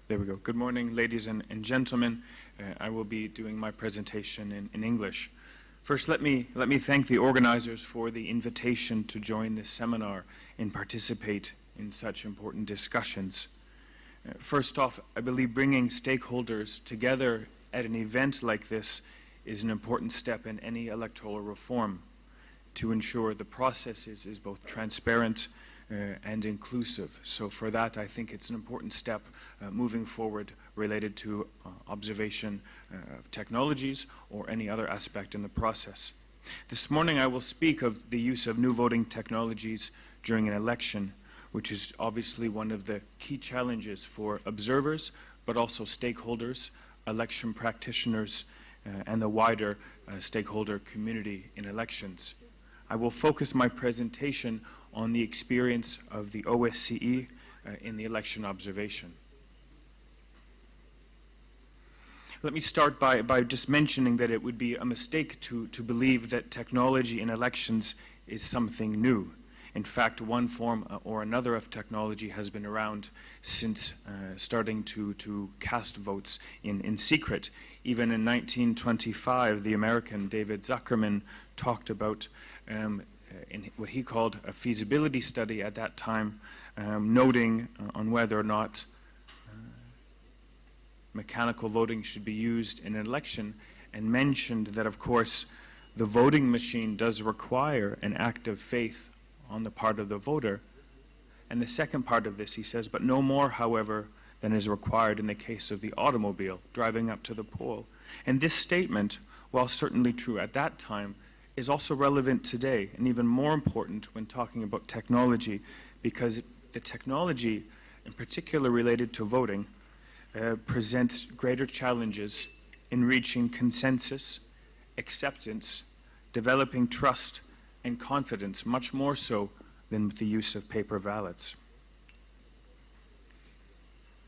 There we go. Good morning, ladies and gentlemen. I will be doing my presentation in English. First, let me thank the organizers for the invitation to join this seminar and participate in such important discussions. First off, I believe bringing stakeholders together at an event like this is an important step in any electoral reform to ensure the process is both transparent and inclusive. So for that, I think it's an important step moving forward related to observation of technologies or any other aspect in the process. This morning I will speak of the use of new voting technologies during an election, which is obviously one of the key challenges for observers, but also stakeholders, election practitioners, and the wider stakeholder community in elections. I will focus my presentation on the experience of the OSCE in the election observation. Let me start by just mentioning that it would be a mistake to believe that technology in elections is something new. In fact, one form or another of technology has been around since starting to cast votes in secret. Even in 1925, the American David Zuckerman talked about in what he called a feasibility study at that time, noting on whether or not mechanical voting should be used in an election, and mentioned that, of course, the voting machine does require an act of faith on the part of the voter. And the second part of this, he says, but no more, however, than is required in the case of the automobile driving up to the poll. And this statement, while certainly true at that time, is also relevant today, and even more important when talking about technology, because the technology, in particular related to voting, presents greater challenges in reaching consensus, acceptance, developing trust and confidence, much more so than with the use of paper ballots.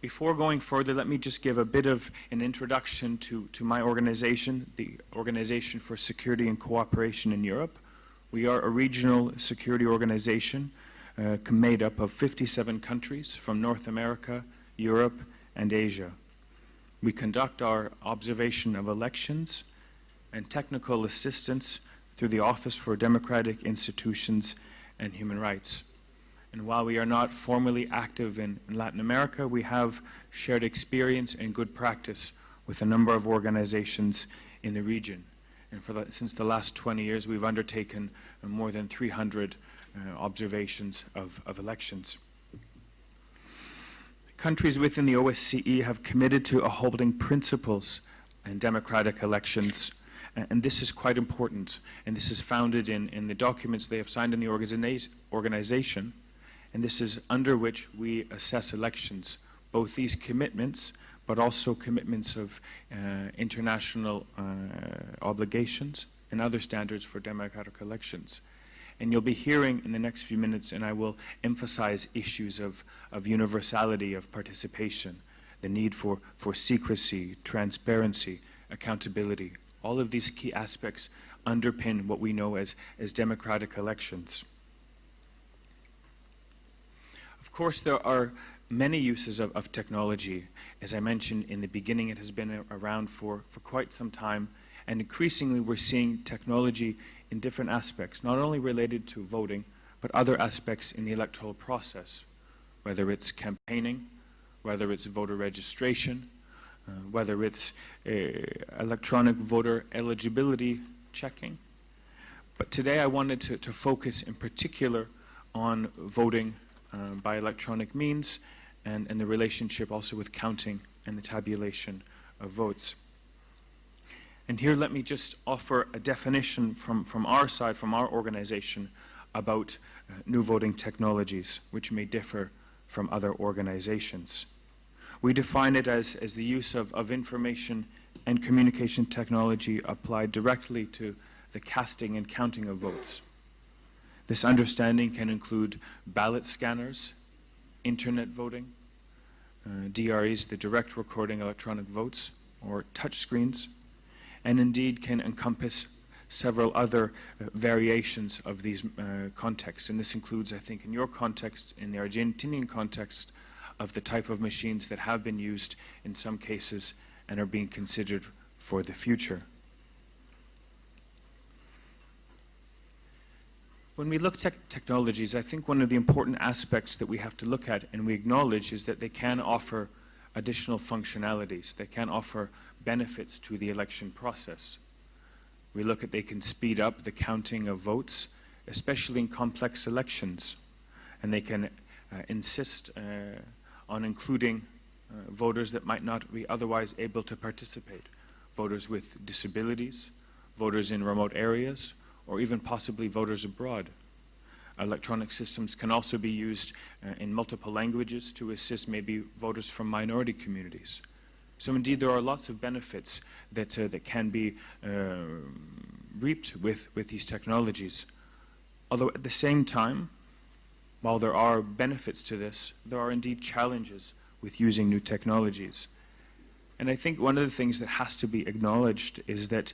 Before going further, let me just give a bit of an introduction to my organization, the Organization for Security and Cooperation in Europe. We are a regional security organization made up of 57 countries from North America, Europe, and Asia. We conduct our observation of elections and technical assistance through the Office for Democratic Institutions and Human Rights. And while we are not formally active in Latin America, we have shared experience and good practice with a number of organizations in the region. And since the last 20 years, we've undertaken more than 300 observations of elections. Countries within the OSCE have committed to holding principles in democratic elections. And this is quite important, and this is founded in the documents they have signed in the organization, and this is under which we assess elections, both these commitments, but also commitments of international obligations and other standards for democratic elections. And you'll be hearing in the next few minutes, and I will emphasize issues of universality of participation, the need for secrecy, transparency, accountability. All of these key aspects underpin what we know as democratic elections. Of course, there are many uses of technology. As I mentioned in the beginning, it has been around for quite some time, and increasingly we're seeing technology in different aspects, not only related to voting, but other aspects in the electoral process, whether it's campaigning, whether it's voter registration, whether it's electronic voter eligibility checking. But today I wanted to focus in particular on voting by electronic means and the relationship also with counting and the tabulation of votes. And here let me just offer a definition from our side, from our organization, about new voting technologies, which may differ from other organizations. We define it as the use of information and communication technology applied directly to the casting and counting of votes. This understanding can include ballot scanners, internet voting, DREs, the direct recording electronic votes, or touch screens, and indeed can encompass several other variations of these contexts. And this includes, I think, in your context, in the Argentinian context, of the type of machines that have been used in some cases and are being considered for the future. When we look at technologies, I think one of the important aspects that we have to look at and we acknowledge is that they can offer additional functionalities. They can offer benefits to the election process. We look at they can speed up the counting of votes, especially in complex elections. And they can insist on including voters that might not be otherwise able to participate. Voters with disabilities, voters in remote areas, or even possibly voters abroad. Electronic systems can also be used in multiple languages to assist maybe voters from minority communities. So indeed there are lots of benefits that, that can be reaped with these technologies. Although at the same time, while there are benefits to this, there are indeed challenges with using new technologies. And I think one of the things that has to be acknowledged is that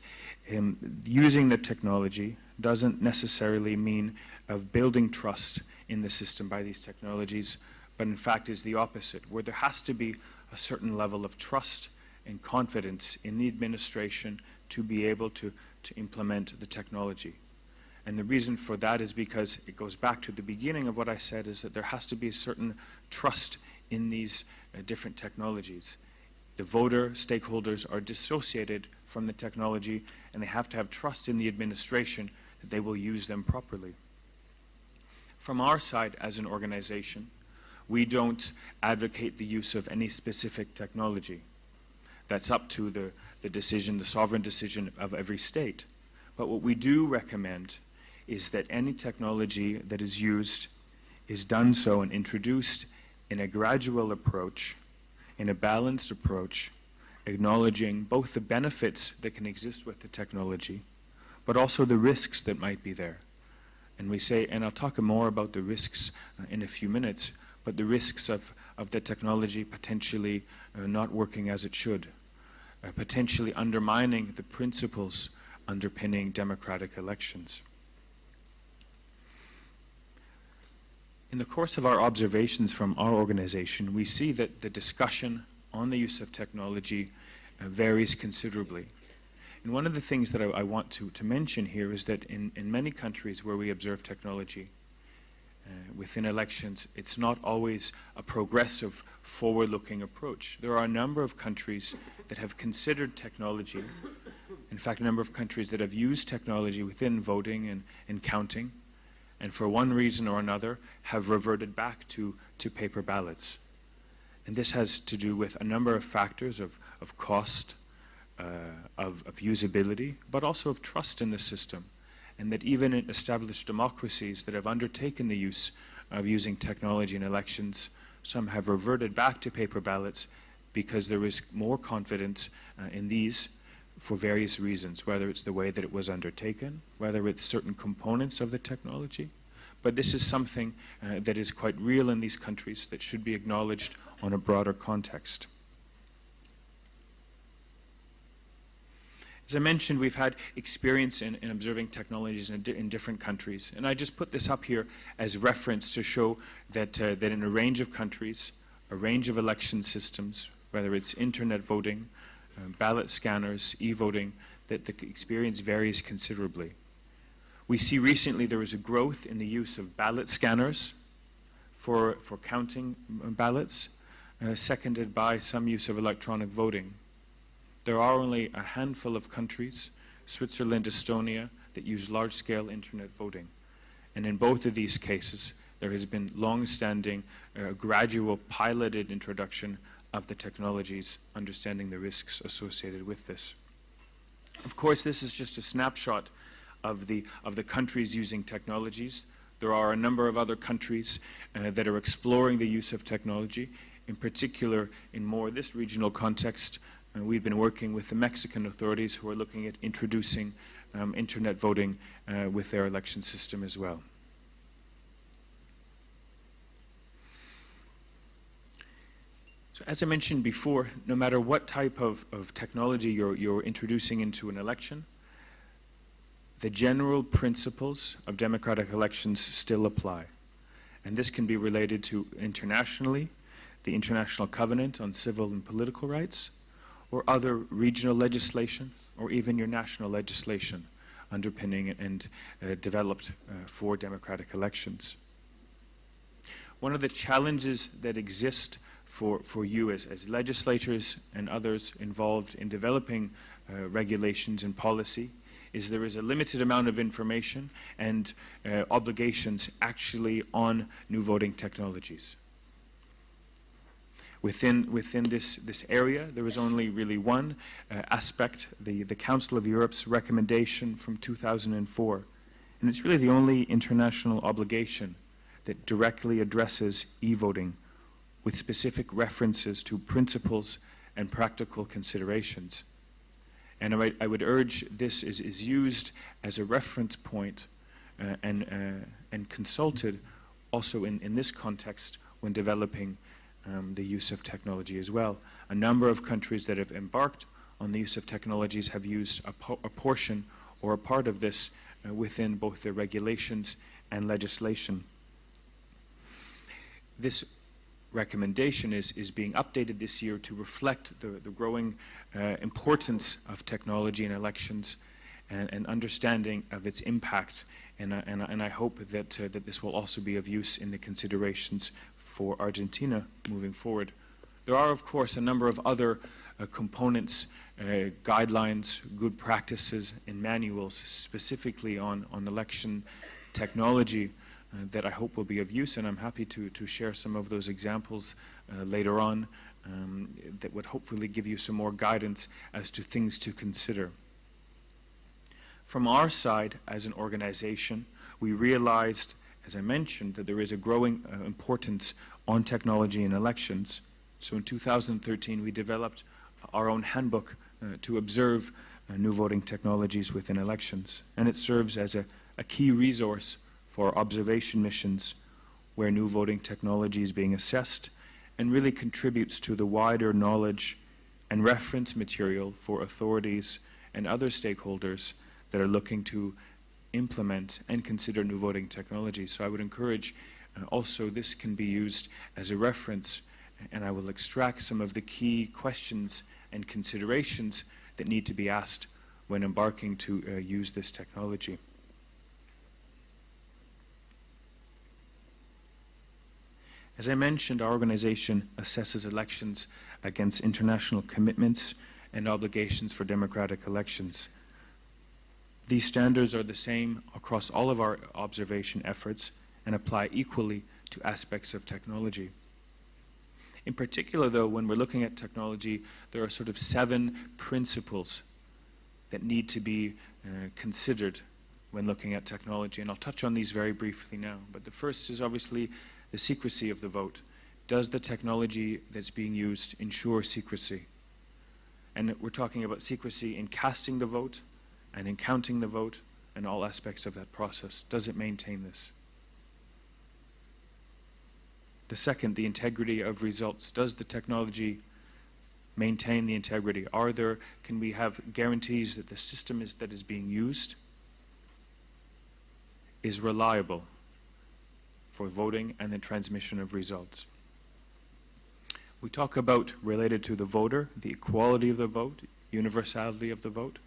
using the technology doesn't necessarily mean of building trust in the system by these technologies, but in fact is the opposite, where there has to be a certain level of trust and confidence in the administration to be able to implement the technology. And the reason for that is because it goes back to the beginning of what I said, is that there has to be a certain trust in these different technologies. The voter stakeholders are dissociated from the technology, and they have to have trust in the administration that they will use them properly. From our side as an organization, we don't advocate the use of any specific technology. That's up to the decision, the sovereign decision of every state. But what we do recommend is that any technology that is used is done so and introduced in a gradual approach, in a balanced approach, acknowledging both the benefits that can exist with the technology, but also the risks that might be there. And we say, and I'll talk more about the risks in a few minutes, but the risks of the technology potentially not working as it should, potentially undermining the principles underpinning democratic elections. In the course of our observations from our organization, we see that the discussion on the use of technology varies considerably. And one of the things that I want to mention here is that in many countries where we observe technology within elections, it's not always a progressive, forward-looking approach. There are a number of countries that have considered technology, in fact, a number of countries that have used technology within voting and counting, and for one reason or another have reverted back to paper ballots. And this has to do with a number of factors of cost, of usability, but also of trust in the system. And that even in established democracies that have undertaken the use of using technology in elections, some have reverted back to paper ballots because there is more confidence in these for various reasons, whether it's the way that it was undertaken, whether it's certain components of the technology. But this is something that is quite real in these countries that should be acknowledged on a broader context. As I mentioned, we've had experience in observing technologies in different countries. And I just put this up here as reference to show that, that in a range of countries, a range of election systems, whether it's internet voting, ballot scanners, e-voting, that the experience varies considerably. We see recently there was a growth in the use of ballot scanners for counting ballots, seconded by some use of electronic voting. There are only a handful of countries, Switzerland, Estonia, that use large-scale internet voting. And in both of these cases, there has been long-standing, gradual piloted introduction of the technologies, understanding the risks associated with this. Of course, this is just a snapshot of the countries using technologies. There are a number of other countries that are exploring the use of technology, in particular in more this regional context. We've been working with the Mexican authorities who are looking at introducing internet voting with their election system as well. So as I mentioned before, no matter what type of technology you're introducing into an election, the general principles of democratic elections still apply. And this can be related to internationally, the International Covenant on Civil and Political Rights, or other regional legislation, or even your national legislation underpinning and developed for democratic elections. One of the challenges that exist for you as legislators and others involved in developing regulations and policy is there is a limited amount of information and obligations actually on new voting technologies. Within this area, there is only really one aspect, the Council of Europe's recommendation from 2004, and it's really the only international obligation that directly addresses e-voting with specific references to principles and practical considerations. And I would urge this is used as a reference point and consulted also in this context when developing the use of technology as well. A number of countries that have embarked on the use of technologies have used a portion or a part of this within both their regulations and legislation. This recommendation is being updated this year to reflect the growing importance of technology in elections and understanding of its impact. And I hope that this will also be of use in the considerations for Argentina moving forward. There are, of course, a number of other components, guidelines, good practices, and manuals specifically on election technology that I hope will be of use, and I'm happy to share some of those examples later on that would hopefully give you some more guidance as to things to consider. From our side as an organization, we realized, as I mentioned, that there is a growing importance on technology in elections. So in 2013, we developed our own handbook to observe new voting technologies within elections, and it serves as a key resource for observation missions where new voting technology is being assessed and really contributes to the wider knowledge and reference material for authorities and other stakeholders that are looking to implement and consider new voting technology. So I would encourage also this can be used as a reference, and I will extract some of the key questions and considerations that need to be asked when embarking to use this technology. As I mentioned, our organization assesses elections against international commitments and obligations for democratic elections. These standards are the same across all of our observation efforts and apply equally to aspects of technology. In particular, though, when we're looking at technology, there are sort of 7 principles that need to be considered when looking at technology, and I'll touch on these very briefly now. But the first is obviously the secrecy of the vote. Does the technology that's being used ensure secrecy? And we're talking about secrecy in casting the vote and in counting the vote and all aspects of that process. Does it maintain this? The second, the integrity of results. Does the technology maintain the integrity? Can we have guarantees that the system that is being used is reliable for voting and the transmission of results? We talk about, related to the voter, the equality of the vote, universality of the vote.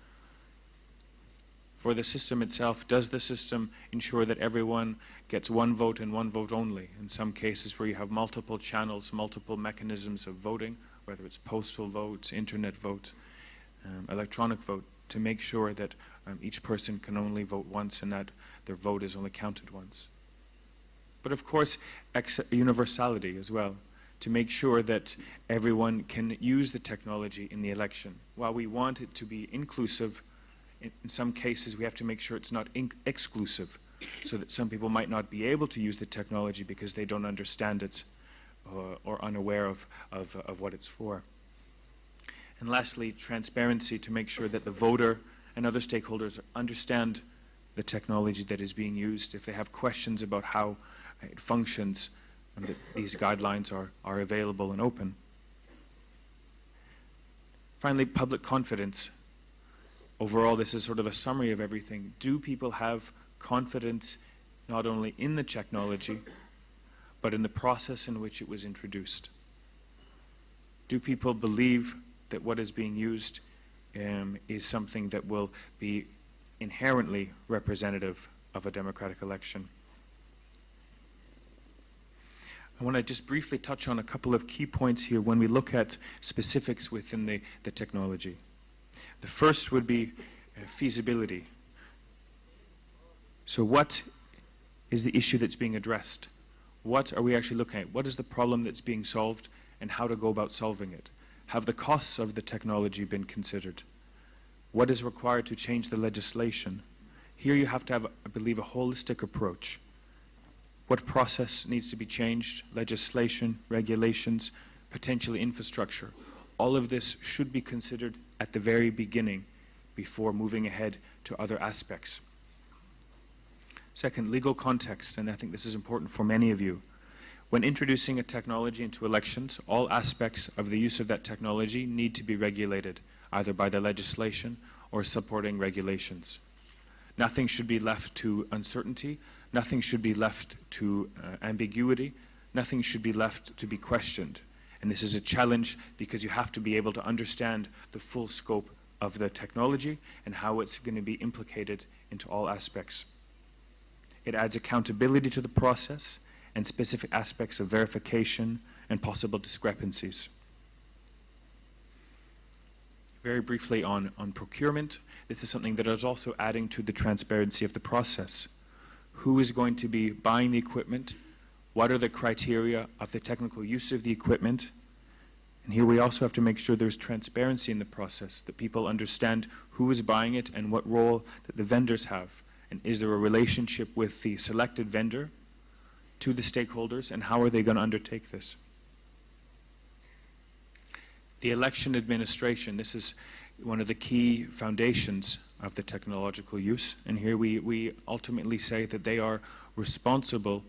For the system itself, does the system ensure that everyone gets one vote and one vote only? In some cases where you have multiple channels, multiple mechanisms of voting, whether it's postal vote, internet vote, electronic vote, to make sure that each person can only vote once and that their vote is only counted once. But of course, universality as well, to make sure that everyone can use the technology in the election. While we want it to be inclusive, in some cases we have to make sure it's not exclusive, so that some people might not be able to use the technology because they don't understand it or unaware of what it's for. And lastly, transparency, to make sure that the voter and other stakeholders understand the technology that is being used. If they have questions about how it functions, and that these guidelines are available and open. Finally, public confidence. Overall, this is sort of a summary of everything. Do people have confidence not only in the technology, but in the process in which it was introduced? Do people believe that what is being used is something that will be inherently representative of a democratic election? I want to just briefly touch on a couple of key points here when we look at specifics within the technology. The first would be feasibility. So what is the issue that's being addressed? What are we actually looking at? What is the problem that's being solved, and how to go about solving it? Have the costs of the technology been considered? What is required to change the legislation? Here you have to have, I believe, a holistic approach. What process needs to be changed? Legislation, regulations, potentially infrastructure. All of this should be considered at the very beginning before moving ahead to other aspects. Second, legal context, and I think this is important for many of you. When introducing a technology into elections, all aspects of the use of that technology need to be regulated, either by the legislation or supporting regulations. Nothing should be left to uncertainty. Nothing should be left to ambiguity. Nothing should be left to be questioned. And this is a challenge because you have to be able to understand the full scope of the technology and how it's going to be implicated into all aspects. It adds accountability to the process and specific aspects of verification and possible discrepancies. Very briefly on procurement, this is something that is also adding to the transparency of the process. Who is going to be buying the equipment? What are the criteria of the technical use of the equipment? And here we also have to make sure there's transparency in the process, that people understand who is buying it and what role that the vendors have. And is there a relationship with the selected vendor to the stakeholders, and how are they going to undertake this? The election administration, this is one of the key foundations of the technological use, and here we ultimately say that they are responsible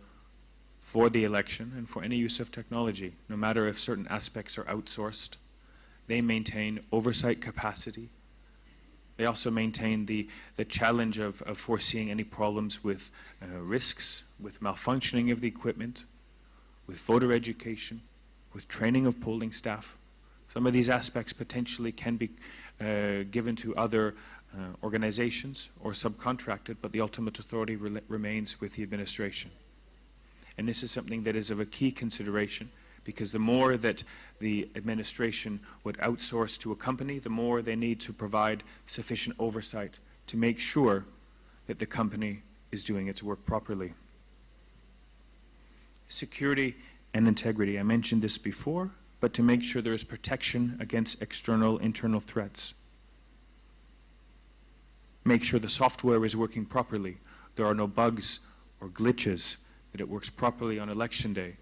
for the election and for any use of technology, no matter if certain aspects are outsourced. They maintain oversight capacity. They also maintain the challenge of foreseeing any problems with risks, with malfunctioning of the equipment, with voter education, with training of polling staff. Some of these aspects potentially can be given to other organizations or subcontracted, but the ultimate authority remains with the administration. And this is something that is of a key consideration, because the more that the administration would outsource to a company, the more they need to provide sufficient oversight to make sure that the company is doing its work properly. Security and integrity. I mentioned this before, but to make sure there is protection against external, internal threats. Make sure the software is working properly. There are no bugs or glitches, that it works properly on election day.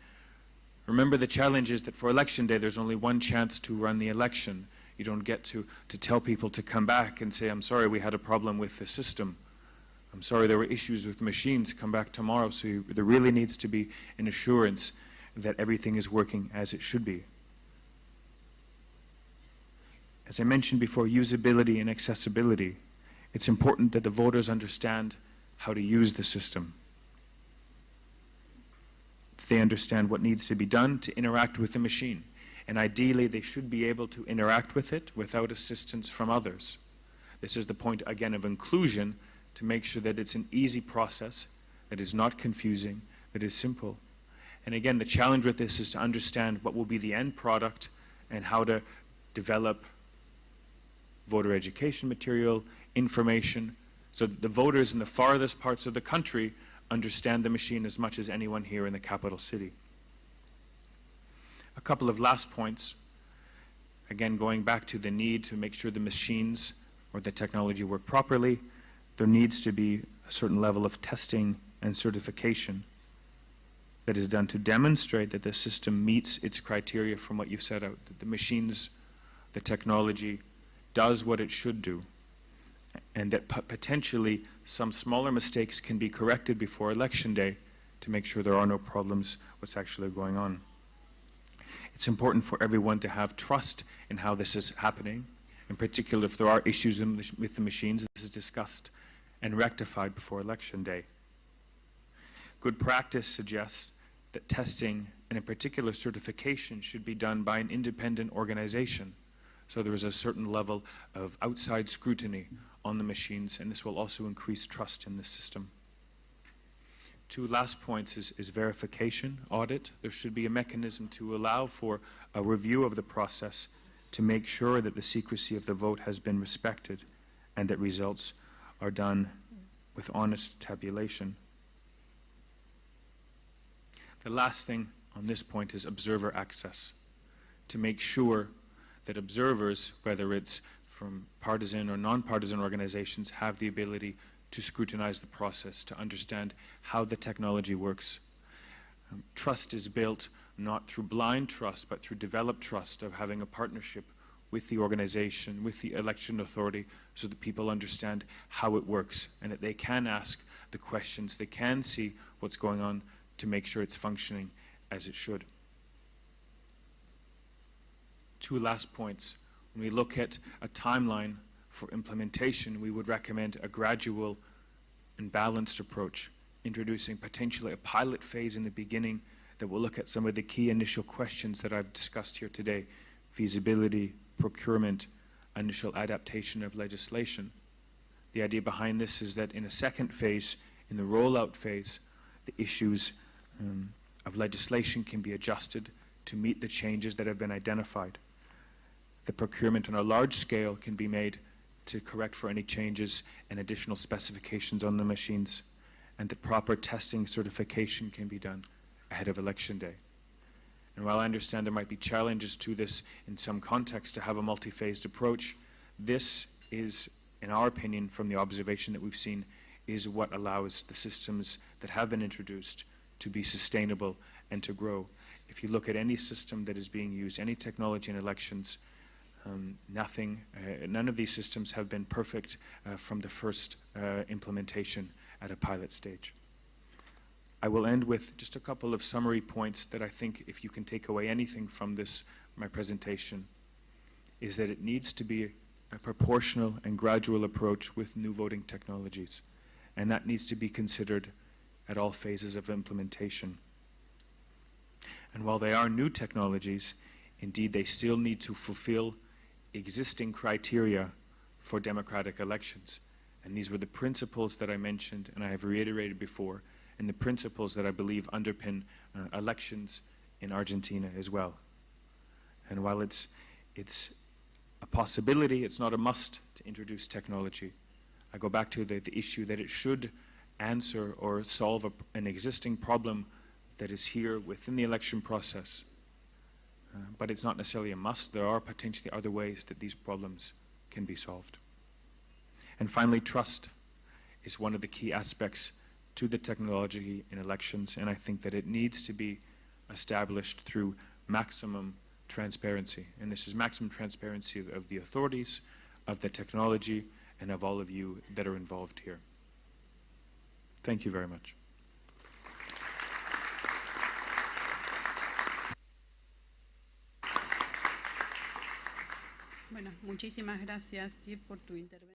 Remember, the challenge is that for election day, there's only one chance to run the election. You don't get to tell people to come back and say, I'm sorry, we had a problem with the system. I'm sorry, there were issues with the machines, come back tomorrow. So there really needs to be an assurance that everything is working as it should be. As I mentioned before, usability and accessibility. It's important that the voters understand how to use the system. They understand what needs to be done to interact with the machine. And ideally, they should be able to interact with it without assistance from others. This is the point, again, of inclusion, to make sure that it's an easy process, that is not confusing, that is simple. And again, the challenge with this is to understand what will be the end product and how to develop voter education material, information, so that the voters in the farthest parts of the country understand the machine as much as anyone here in the capital city. A couple of last points. Again, going back to the need to make sure the machines or the technology work properly, there needs to be a certain level of testing and certification that is done to demonstrate that the system meets its criteria from what you've set out, that the machines, the technology, does what it should do, and that potentially some smaller mistakes can be corrected before election day to make sure there are no problems what's actually going on. It's important for everyone to have trust in how this is happening, in particular if there are issues with the machines. This is discussed and rectified before election day. Good practice suggests that testing and in particular certification should be done by an independent organization. So there is a certain level of outside scrutiny on the machines, and this will also increase trust in the system. Two last points is verification, audit. There should be a mechanism to allow for a review of the process to make sure that the secrecy of the vote has been respected and that results are done with honest tabulation. The last thing on this point is observer access, to make sure that observers, whether it's from partisan or non-partisan organizations, have the ability to scrutinize the process, to understand how the technology works. Trust is built not through blind trust, but through developed trust of having a partnership with the organization, with the election authority, so that people understand how it works and that they can ask the questions, they can see what's going on to make sure it's functioning as it should. Two last points. When we look at a timeline for implementation, we would recommend a gradual and balanced approach, introducing potentially a pilot phase in the beginning that will look at some of the key initial questions that I've discussed here today: feasibility, procurement, initial adaptation of legislation. The idea behind this is that in a second phase, in the rollout phase, the issues of legislation can be adjusted to meet the changes that have been identified. The procurement on a large scale can be made to correct for any changes and additional specifications on the machines, and that proper testing certification can be done ahead of election day. And while I understand there might be challenges to this in some contexts to have a multi-phased approach, this is, in our opinion, from the observation that we've seen, is what allows the systems that have been introduced to be sustainable and to grow. If you look at any system that is being used, any technology in elections, none of these systems have been perfect from the first implementation at a pilot stage. I will end with just a couple of summary points that I think, if you can take away anything from this, my presentation, is that it needs to be a proportional and gradual approach with new voting technologies, and that needs to be considered at all phases of implementation. And while they are new technologies, indeed they still need to fulfill existing criteria for democratic elections. And these were the principles that I mentioned and I have reiterated before, and the principles that I believe underpin elections in Argentina as well. And while it's a possibility, it's not a must to introduce technology. I go back to the issue that it should answer or solve an existing problem that is here within the election process. But it's not necessarily a must. There are potentially other ways that these problems can be solved. And finally, trust is one of the key aspects to the technology in elections, and I think that it needs to be established through maximum transparency. And this is maximum transparency of the authorities, of the technology, and of all of you that are involved here. Thank you very much. Bueno, muchísimas gracias, Steve, por tu intervención.